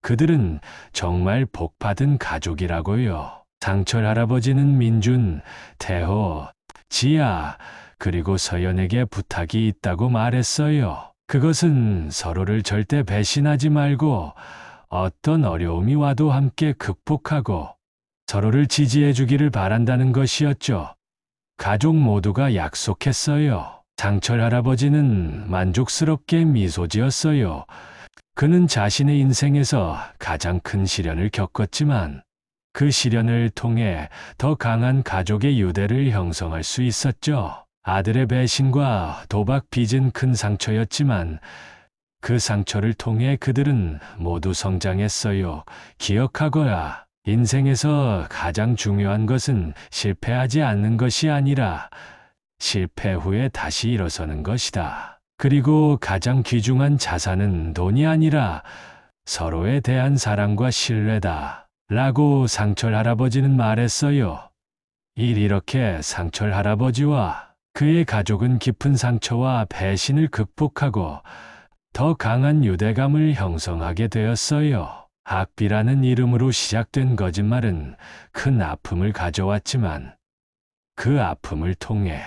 그들은 정말 복받은 가족이라고요. 상철 할아버지는 민준, 태호, 지아, 그리고 서연에게 부탁이 있다고 말했어요. 그것은 서로를 절대 배신하지 말고 어떤 어려움이 와도 함께 극복하고 서로를 지지해 주기를 바란다는 것이었죠. 가족 모두가 약속했어요. 상철 할아버지는 만족스럽게 미소 지었어요. 그는 자신의 인생에서 가장 큰 시련을 겪었지만 그 시련을 통해 더 강한 가족의 유대를 형성할 수 있었죠. 아들의 배신과 도박 빚은 큰 상처였지만 그 상처를 통해 그들은 모두 성장했어요. 기억하거라. 인생에서 가장 중요한 것은 실패하지 않는 것이 아니라 실패 후에 다시 일어서는 것이다. 그리고 가장 귀중한 자산은 돈이 아니라 서로에 대한 사랑과 신뢰다. 라고 상철 할아버지는 말했어요. 이렇게 상철 할아버지와 그의 가족은 깊은 상처와 배신을 극복하고 더 강한 유대감을 형성하게 되었어요. 학비라는 이름으로 시작된 거짓말은 큰 아픔을 가져왔지만 그 아픔을 통해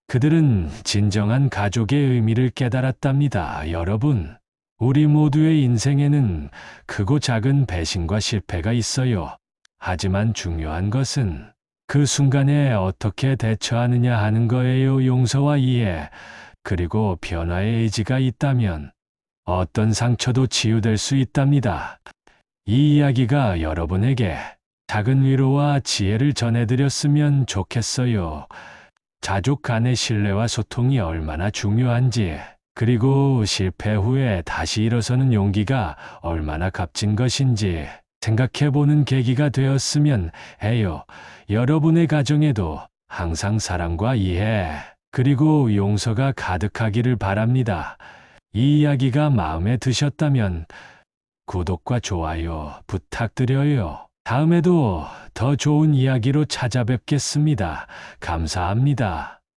그들은 진정한 가족의 의미를 깨달았답니다. 여러분, 우리 모두의 인생에는 크고 작은 배신과 실패가 있어요. 하지만 중요한 것은 그 순간에 어떻게 대처하느냐 하는 거예요. 용서와 이해, 그리고 변화의 의지가 있다면 어떤 상처도 치유될 수 있답니다. 이 이야기가 여러분에게 작은 위로와 지혜를 전해드렸으면 좋겠어요. 가족 간의 신뢰와 소통이 얼마나 중요한지, 그리고 실패 후에 다시 일어서는 용기가 얼마나 값진 것인지 생각해보는 계기가 되었으면 해요. 여러분의 가정에도 항상 사랑과 이해, 그리고 용서가 가득하기를 바랍니다. 이 이야기가 마음에 드셨다면 구독과 좋아요 부탁드려요. 다음에도 더 좋은 이야기로 찾아뵙겠습니다. 감사합니다.